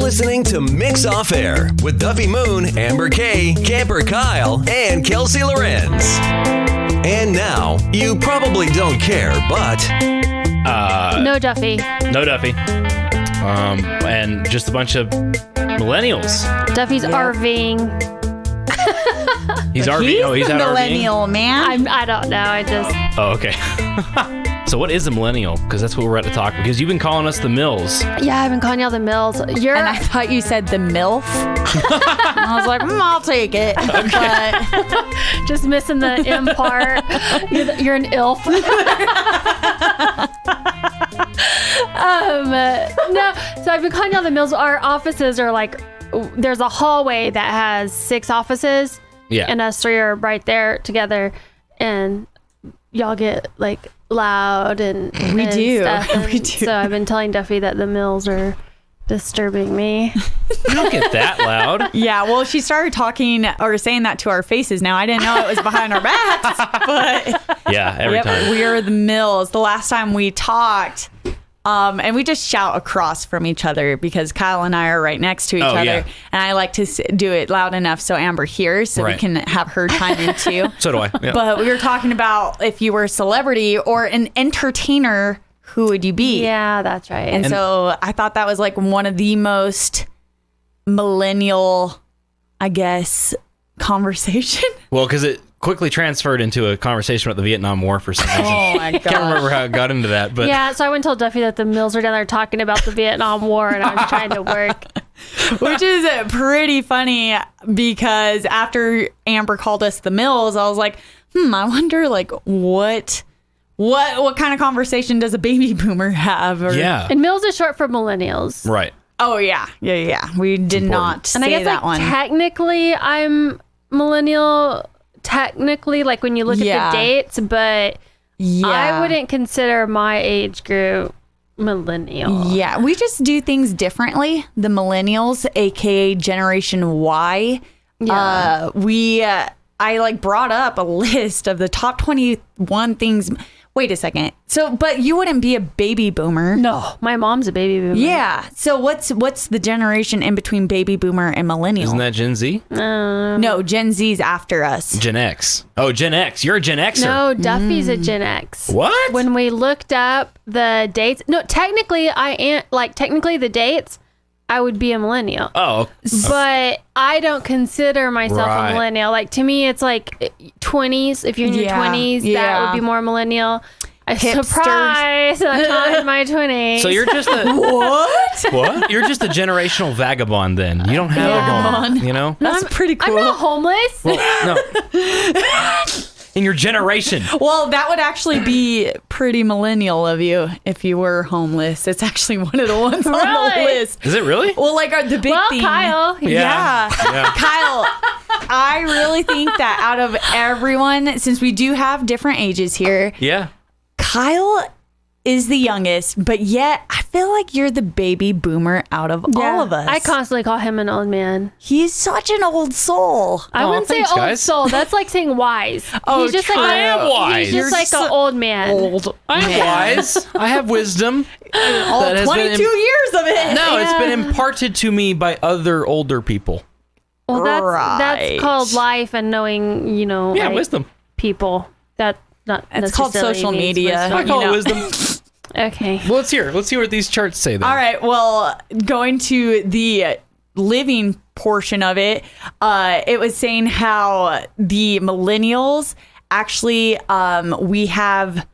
listening to Mix Off Air with Duffy Moon, Amber Kay, Camper Kyle, and Kelsey Laurenz. And now, you probably don't care, but... No Duffy. No Duffy. And just a bunch of millennials. Duffy's RVing. He's RVing. Oh, he's a out millennial, RVing? man. I don't know. I just... Oh, okay. So what is a millennial? Because that's what we're at to talk. Because you've been calling us the mills. Yeah, I've been calling y'all the mills. And I thought you said the MILF. I was like, I'll take it. Okay. But just missing the M part. You're an ILF. No, so I've been calling y'all the mills. Our offices are like, there's a hallway that has 6 offices. Yeah. And us 3 are right there together. And y'all get like loud and We do. stuff. And We do. So I've been telling Duffy that the mills are disturbing me. You don't get that loud. yeah, well, she started talking or saying that to our faces. Now, I didn't know it was behind our backs, but Yeah, every time. we are the mills. The last time we talked, and we just shout across from each other because Kyle and I are right next to each other. Yeah. And I like to do it loud enough so Amber hears so we Right. can have her chime in too. So do I. Yeah. But we were talking about if you were a celebrity or an entertainer, who would you be? Yeah, that's right. And so I thought that was like one of the most millennial, I guess, conversation. Well, because it quickly transferred into a conversation about the Vietnam War for some reason. Oh my god. Can't remember how it got into that, but yeah, so I went and told Duffy that the mills were down there talking about the Vietnam War, and I was trying to work. Which is pretty funny because after Amber called us the mills, I was like, I wonder like what kind of conversation does a baby boomer have? Or, yeah. And mills is short for millennials. Right. Oh yeah. We did not And say I guess that like one. technically I'm millennial, technically, like when you look Yeah. at the dates, but Yeah. I wouldn't consider my age group millennial. Yeah, we just do things differently. The millennials, aka Generation Y. Yeah. I like brought up a list of the top 21 things. Wait a second. So, but you wouldn't be a baby boomer. No, my mom's a baby boomer. Yeah. So what's the generation in between baby boomer and millennial? Isn't that Gen Z? No, Gen Z's after us. Gen X. Oh, Gen X. You're a Gen Xer. No, Duffy's a Gen X. What? When we looked up the dates, no, technically I am technically the dates, I would be a millennial. Oh. But I don't consider myself Right. a millennial. Like to me, it's like 20s. If you're in your Yeah, 20s, that yeah. would be more millennial. Hipsters. Surprise! I'm not in my 20s. So you're just a what? You're just a generational vagabond then. You don't have a home, you know? That's pretty cool. I'm not homeless. No. In your generation. Well, that would actually be pretty millennial of you if you were homeless. It's actually one of the ones on the Really? list. Is it really? Well, like the big Well, thing. Kyle. Yeah. Kyle, I really think that out of everyone, since we do have different ages here, Yeah. Kyle is the youngest, but yet I feel like you're the baby boomer out of all of us. I constantly call him an old man. He's such an old soul. I Aw, wouldn't thanks, say old guys. soul. That's like saying wise. Oh, he's just true. like I am wise. He's You're just like so an old man. Old. I'm wise. I have wisdom. All That has 22 been years of it. No, it's been imparted to me by other older people. Well, that's Right. called life and knowing, Yeah, like, wisdom. people. That's not It's called necessarily social means media. wisdom. I call You know. it wisdom. Okay. Well, let's hear what these charts say then. All right. Well, going to the living portion of it, it was saying how the millennials actually, we have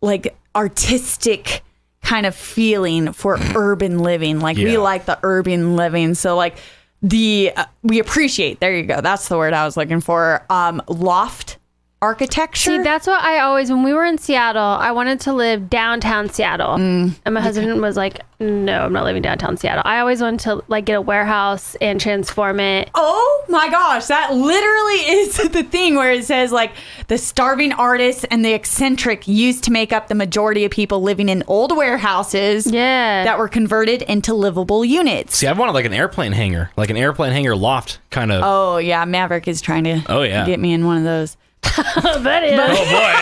like artistic kind of feeling for urban living. Like we Yeah. like the urban living. So like we appreciate, there you go. That's the word I was looking for. Loft architecture. See, that's what I always, when we were in Seattle, I wanted to live downtown Seattle. And my husband was like, no, I'm not living downtown Seattle. I always wanted to like get a warehouse and transform it. Oh my gosh, that literally is the thing where it says like the starving artists and the eccentric used to make up the majority of people living in old warehouses Yeah. that were converted into livable units. See, I wanted like an airplane hangar loft kind of. Oh yeah, Maverick is trying to Oh, yeah. get me in one of those. That is. Oh boy.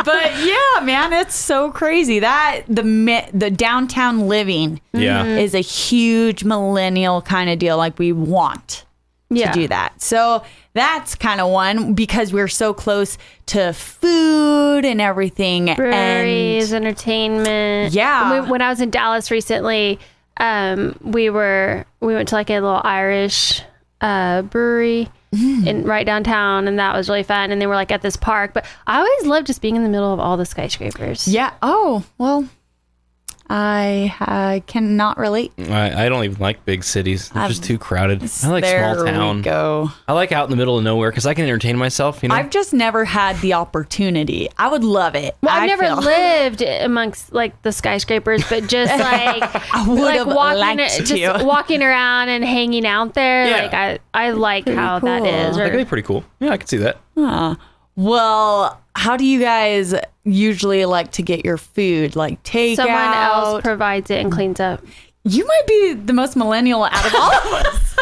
But yeah, man, it's so crazy that the downtown living is a huge millennial kind of deal. Like we want to do that. So that's kind of one because we're so close to food and everything. Breweries, entertainment. Yeah. When I was in Dallas recently, we went to like a little Irish brewery right downtown, and that was really fun. And they were like at this park, but I always loved just being in the middle of all the skyscrapers. Yeah. Oh, well, I cannot relate. I don't even like big cities. They're just too crowded. I like small town. We go. I like out in the middle of nowhere because I can entertain myself. You know, I've just never had the opportunity. I would love it. Well, I've never lived amongst like the skyscrapers, but just like I would have liked to. Walking around and hanging out there. Yeah. Like I like how that is. that could be pretty cool. Yeah, I could see that. Well, how do you guys usually like to get your food? Like takeout? Someone else provides it and cleans up. You might be the most millennial out of all of us.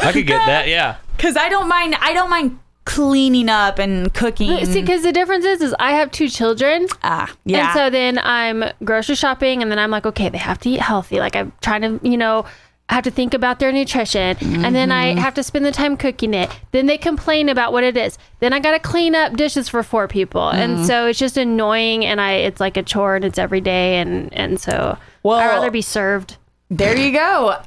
I could get that. Yeah. Because I don't mind cleaning up and cooking. See, because the difference is I have 2 children. Yeah. And so then I'm grocery shopping, and then I'm like, okay, they have to eat healthy. Like I'm trying to, I have to think about their nutrition, and then I have to spend the time cooking it. Then they complain about what it is. Then I got to clean up dishes for 4 people. And so it's just annoying, and it's like a chore, and it's every day. And so I'd rather be served. There you go.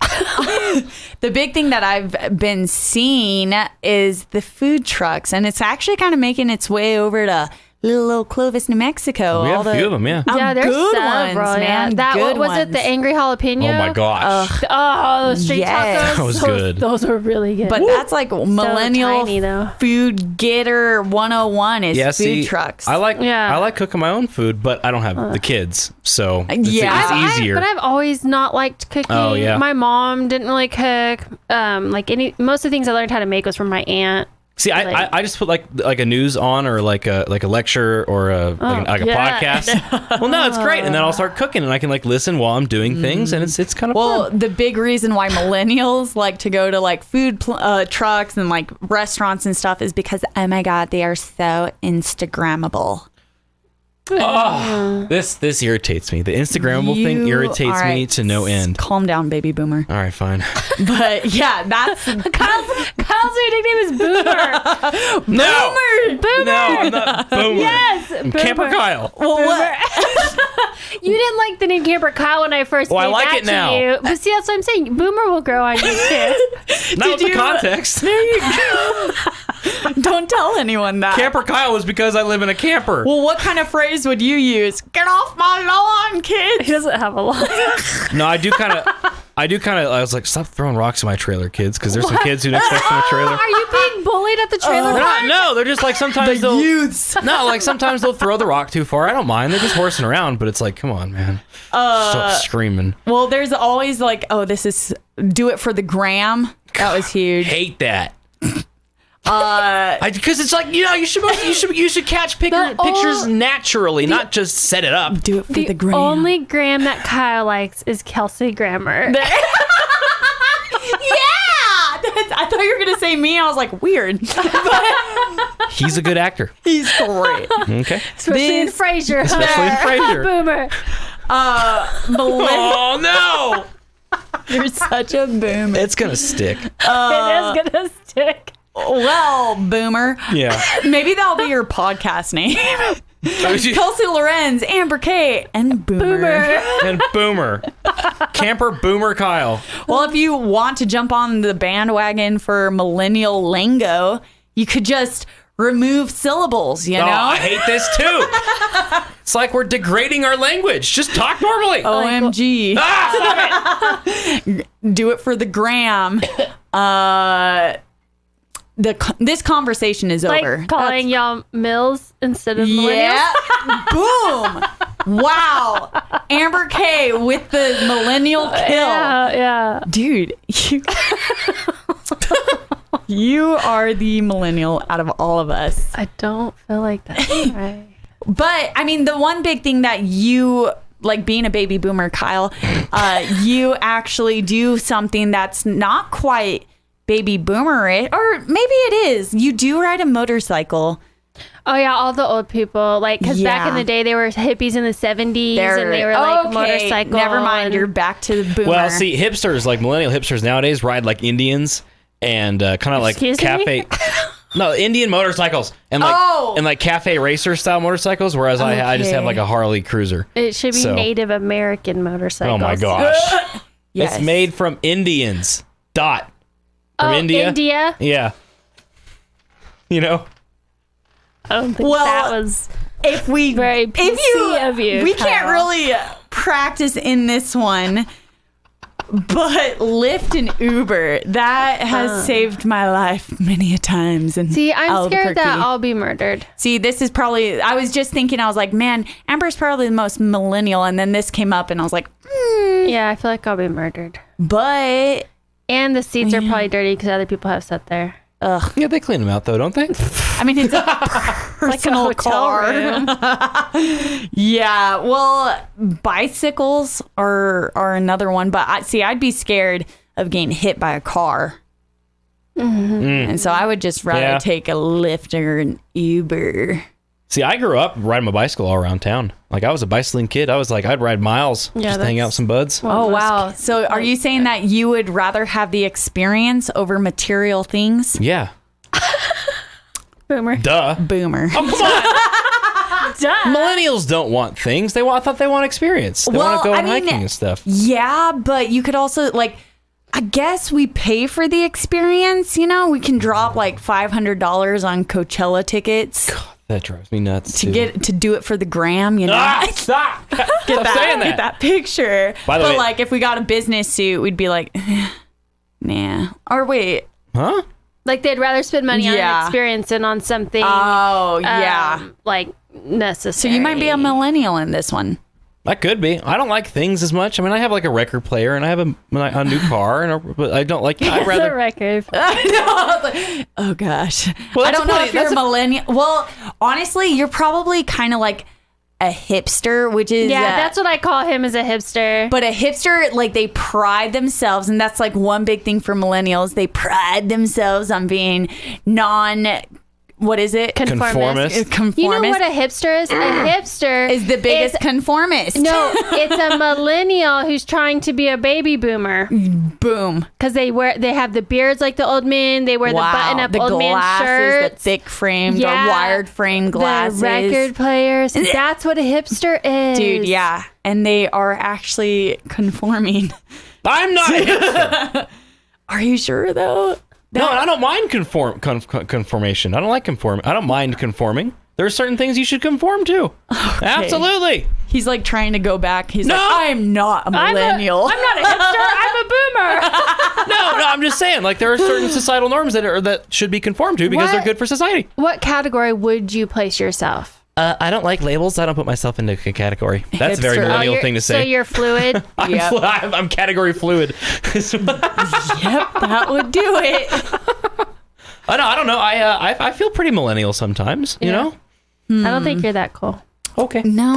The big thing that I've been seeing is the food trucks, and it's actually kind of making its way over to little Clovis, New Mexico. We have a few of them, yeah. Yeah, there's good several, ones, man. That Good was it, ones. the angry jalapeno? Oh my gosh. Oh, the street Yes. tacos. That was good. Those were really good. But that's like millennial tiny, though. food getter 101 is food see, trucks. I like cooking my own food, but I don't have the kids, so it's easier. But I've always not liked cooking. Oh, yeah. My mom didn't really cook. Most of the things I learned how to make was from my aunt. See, I just put like a news on or like a lecture or a podcast. Well, no, it's great, and then I'll start cooking, and I can like listen while I'm doing things, and it's kind of fun. The big reason why millennials like to go to like food trucks and like restaurants and stuff is because, oh my God, they are so Instagrammable. Oh, this irritates me. The Instagrammable thing irritates me to no end. Calm down, baby boomer. All right, fine. But yeah, that's Kyle's new nickname is Boomer. No, Boomer. no, I'm not Boomer. Yes, I'm Boomer. Camper Kyle. well, what? You didn't like the name Camper Kyle when I first Well, I gave like that it now. to you. But see, that's what I'm saying. Boomer will grow on you too. Not with the context. There you go. Don't tell anyone that. Camper Kyle was because I live in a camper. Well, what kind of phrase would you use? Get off my lawn, kids. He doesn't have a lot. No, I do kind of. I was like, stop throwing rocks in my trailer, kids, because there's some kids who next to my trailer. Are you being bullied at the trailer park? No, they're just like sometimes The they'll youths. No, like sometimes they'll throw the rock too far. I don't mind. They're just horsing around, but it's like, come on, man. Stop screaming. Well, there's always like, this is do it for the gram. That was huge. Hate that. Because it's like, you should catch pictures naturally, not just set it up. Do it for the The gram. only gram that Kyle likes is Kelsey Grammer. Yeah! I thought you were going to say me. I was like, weird. He's a good actor. He's great. Okay. Especially in Frasier. Especially in Frasier. Boomer. Oh no! You're such a boomer. It's gonna stick. It is going to stick. Well, boomer. Yeah. Maybe that'll be your podcast name. Kelsey Laurenz, Amber K, and Boomer. And Boomer. Camper Boomer Kyle. Well, if you want to jump on the bandwagon for millennial lingo, you could just remove syllables, you know? I hate this too. It's like we're degrading our language. Just talk normally. OMG. Stop it. Do it for the gram. This conversation is over. Like calling y'all Mills instead of millennials. Yeah. Boom. Wow. Amber K with the millennial kill. Yeah. Dude, you are the millennial out of all of us. I don't feel like that's right. But I mean, the one big thing that you like being a baby boomer, Kyle, you actually do something that's not quite baby boomer, or maybe it is. You do ride a motorcycle. Oh yeah, all the old people, like, because back in the day they were hippies in the 70s, and they were like motorcycle. Never mind, you're back to the boomer. Well, see, hipsters, like millennial hipsters nowadays, ride like Indians and kind of like cafe. No, Indian motorcycles and like cafe racer style motorcycles, whereas I just have like a Harley Cruiser. It should be Native American motorcycles. Oh my gosh, yes. It's made from Indians. From India. India. Yeah. You know. I don't think that was very PC of you. We can't really practice in this one, but Lyft and Uber, that has saved my life many a times. See, I'm scared that I'll be murdered. See, this is probably, I was just thinking, I was like, man, Amber's probably the most millennial, and then this came up and I was like, Yeah, I feel like I'll be murdered. But... And the seats are probably dirty because other people have sat there. Ugh. Yeah, they clean them out though, don't they? I mean, it's a personal like a car. Yeah. Well, bicycles are another one, but I'd be scared of getting hit by a car. And so I would just rather take a Lyft or an Uber. See, I grew up riding my bicycle all around town. Like, I was a bicycling kid. I was like, I'd ride miles just to hang out with some buds. Oh, wow. So are you saying that you would rather have the experience over material things? Yeah. Boomer. Duh. Boomer. Oh, come on. Millennials don't want things. I thought they want experience. They want to go hiking and stuff. Yeah, but you could also, like, I guess we pay for the experience. You know, we can drop like $500 on Coachella tickets. God, that drives me nuts. To do it for the gram, you know. Stop! Get saying that picture. By the way, like if we got a business suit, we'd be like, nah. Or wait, huh? Like they'd rather spend money on an experience than on something. Oh yeah, like necessary. So you might be a millennial in this one. I could be. I don't like things as much. I mean, I have like a record player and I have a new car, but I don't like. I'd rather the record. Oh gosh. Well, I don't know if you're a millennial. Well, honestly, you're probably kind of like a hipster, which is that's what I call him, as a hipster. But a hipster, like, they pride themselves, and that's like one big thing for millennials. They pride themselves on being what is it? Conformist. You know what a hipster is? A hipster is the biggest conformist. No, it's a millennial who's trying to be a baby boomer. Boom. Because they have the beards like the old men. They wear the button-up old man shirts. The thick framed or wired frame glasses. The record players. That's what a hipster is. Dude, yeah. And they are actually conforming. I'm not a hipster. Are you sure, though? No, I don't mind conformation. I don't like conforming. I don't mind conforming. There are certain things you should conform to. Okay. Absolutely. He's like trying to go back. He's like, I'm not a millennial. I'm not a hipster. I'm a boomer. No, I'm just saying, like, there are certain societal norms that should be conformed to because they're good for society. What category would you place yourself? I don't like labels. I don't put myself into a category. That's a very millennial thing to say. So you're fluid? I'm category fluid. Yep, that would do it. I don't know. I feel pretty millennial sometimes, you know? I don't think you're that cool. Okay. No.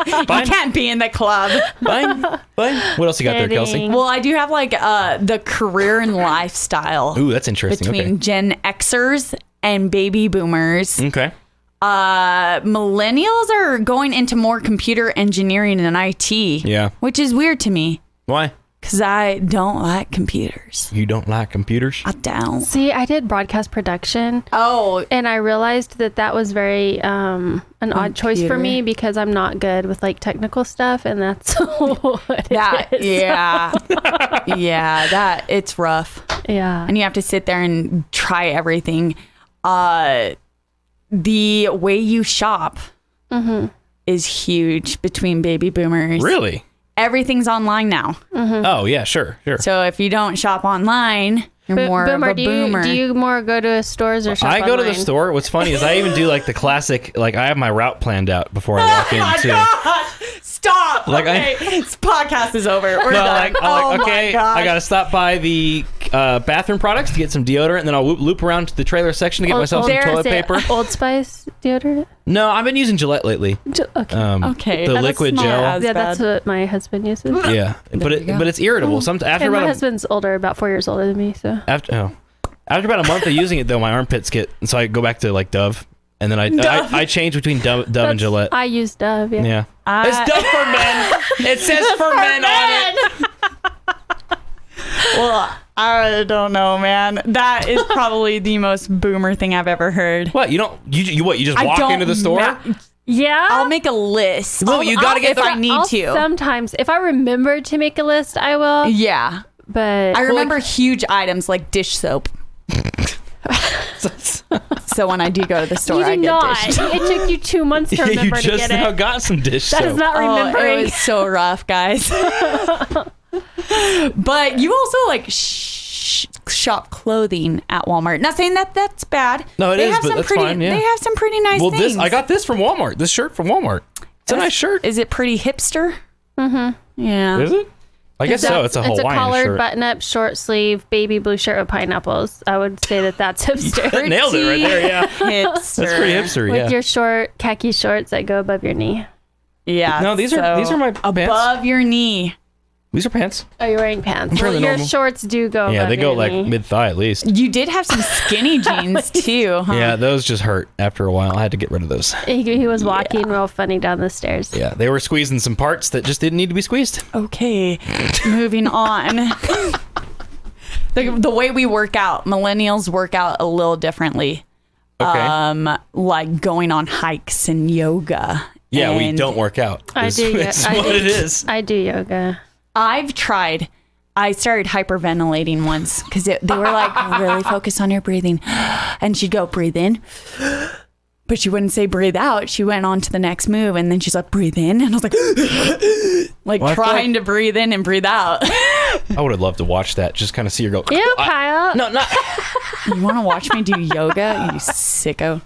You can't be in the club. Fine. What else you got there, Kelsey? Well, I do have like the career and lifestyle. Ooh, that's interesting. Between Gen Xers and baby boomers. Okay. Millennials are going into more computer engineering and IT. Yeah. Which is weird to me. Why? Because I don't like computers. You don't like computers? I don't. See, I did broadcast production. Oh. And I realized that was very an odd choice for me because I'm not good with like technical stuff, and that's what it is. Yeah. Yeah, it's rough. Yeah. And you have to sit there and try everything. The way you shop is huge between baby boomers. Really? Everything's online now. Oh, yeah, sure. So if you don't shop online, you're more of a boomer. Do you more go to stores or shop online? I go to the store. What's funny is I even do like the classic, like I have my route planned out before I walk in too. Gosh, stop. Like this podcast is over. We're done. Okay, I gotta stop by the bathroom products to get some deodorant, and then I'll loop around to the trailer section to get myself some toilet paper. Old Spice deodorant? No, I've been using Gillette lately. Okay. The liquid gel. Yeah, that's what my husband uses. Yeah, but it's irritable. And my husband's older, about 4 years older than me. So after about a month of using it, though, my armpits get, and so I go back to like Dove. And then I change between Dove and Gillette. I use Dove, yeah. It's Dove for men. It says for men on it. Well, I don't know, man. That is probably the most boomer thing I've ever heard. What? You just walk into the store? Yeah. I'll make a list. Well, you got to get if I need to. Sometimes. If I remember to make a list, I will. Yeah. But I remember huge items like dish soap. So when I do go to the store, I get dish soap. It took you 2 months to remember to get it. You just now got some dish soap. That is not remembering. It was so rough, guys. But you also like shop clothing at Walmart. Not saying that that's bad. No, it is, but that's fine. Yeah. They have some pretty nice things. I got this from Walmart. This shirt from Walmart. It's a nice shirt. Is it pretty hipster? Mm-hmm. Yeah. Is it? I guess so. It's a Hawaiian shirt. It's a collared button-up, short-sleeve, baby blue shirt with pineapples. I would say that's hipster. Nailed it right there, yeah. Hipster. That's pretty hipster, yeah. With your short khaki shorts that go above your knee. Yeah. No, these are my above pants. Above your knee. These are pants. Oh, you're wearing pants. Well, your shorts do go above your knee. Yeah, they go like mid-thigh at least. You did have some skinny jeans too, huh? Yeah, those just hurt after a while. I had to get rid of those. He was walking real funny down the stairs. Yeah, they were squeezing some parts that just didn't need to be squeezed. Okay, moving on. The way we work out, millennials work out a little differently. Okay. Like going on hikes and yoga. Yeah, we don't work out. I do. It's what it is. I do yoga. I've tried. I started hyperventilating once because they were like, really focus on your breathing. And she'd go, breathe in. But she wouldn't say breathe out. She went on to the next move. And then she's like, breathe in. And I was like, trying to breathe in and breathe out. I would have loved to watch that. Just kind of see her go. Ew, Kyle. No, not. You want to watch me do yoga? You sicko.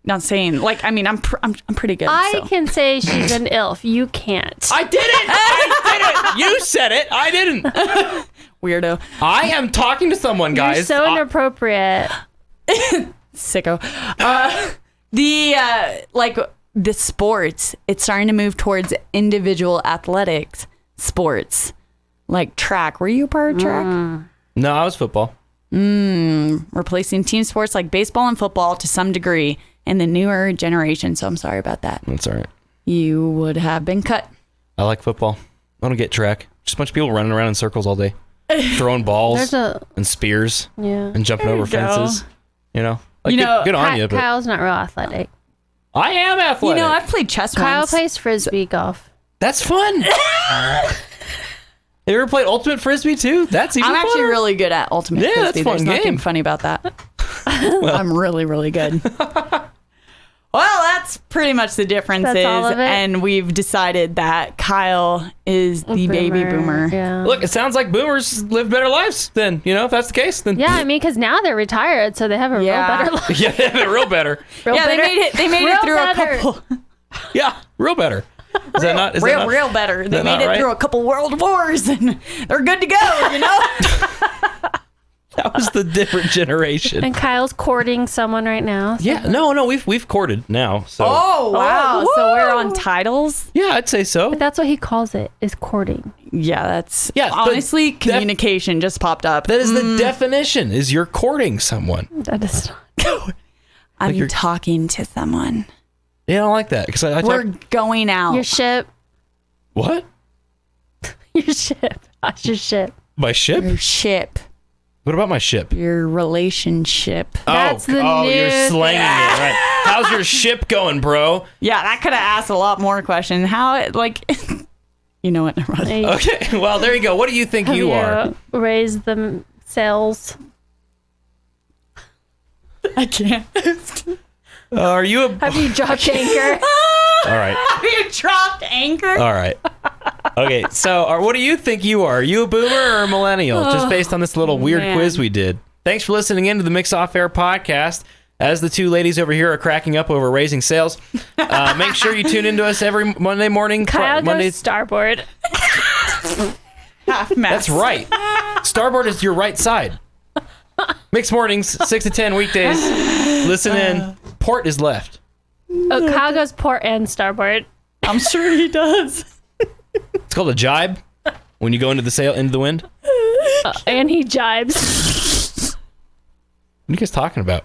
Not saying, like, I mean, I'm pretty good. I can say she's an ILF. You can't. I didn't. You said it. I didn't. Weirdo. I am talking to someone, guys. You're so inappropriate. Sicko. The sports, it's starting to move towards individual athletics sports, like track. Were you a part of track? No, I was football. Replacing team sports like baseball and football to some degree in the newer generation. So I'm sorry about that. That's all right. You would have been cut. I like football. I don't get track. Just a bunch of people running around in circles all day, throwing balls and spears and jumping over fences. You know, like, good on you. But Kyle's not real athletic. I am athletic. You know, I've played chess Kyle once. plays frisbee golf. That's fun. You ever played Ultimate Frisbee too? That's even I'm actually funner. really good at Ultimate Frisbee. That's a fun There's game. nothing funny about that. I'm really, really good. Well, that's pretty much the differences. That's all of it? And we've decided that Kyle is the baby boomer. Yeah. Look, it sounds like boomers live better lives then, you know, if that's the case. Then Yeah, I mean, because now they're retired, so they have a real better life. yeah, they're real better. They made it through a couple. Yeah, real better. Is that not? Real better. They made it through a couple world wars and they're good to go, you know? That was the different generation. And Kyle's courting someone right now. So. Yeah, no, we've courted now. So. Oh, wow. So we're on titles? Yeah, I'd say so. But that's what he calls it, is courting. Yeah, that's honestly communication just popped up. That is the definition, is you're courting someone. That is not. I'm talking to someone. Yeah, I don't like that. Because we're going out. Your ship. What? Your ship. How's your ship? My ship? Your ship. What about my ship? Your relationship. That's the new you're slanging it, right? How's your ship going, bro? Yeah, that could have asked a lot more questions. How, like, you know what? Okay, well, there you go. What do you think you are? Raise the sails. I can't. Are you a... Have you dropped anchor? All right. Have you dropped anchor? All right. Okay, so what do you think you are? Are you a boomer or a millennial? Just based on this little weird quiz we did. Thanks for listening in to the Mix Off Air podcast. as the two ladies over here are cracking up over raising sales, make sure you tune into us every Monday morning. Kyle goes starboard. Half mast. That's right. Starboard is your right side. Mixed mornings, 6 to 10 weekdays. Listen in. Port is left. Oh, Kyle goes port and starboard. I'm sure he does. It's called a jibe when you go into the wind. And he jibes. What are you guys talking about?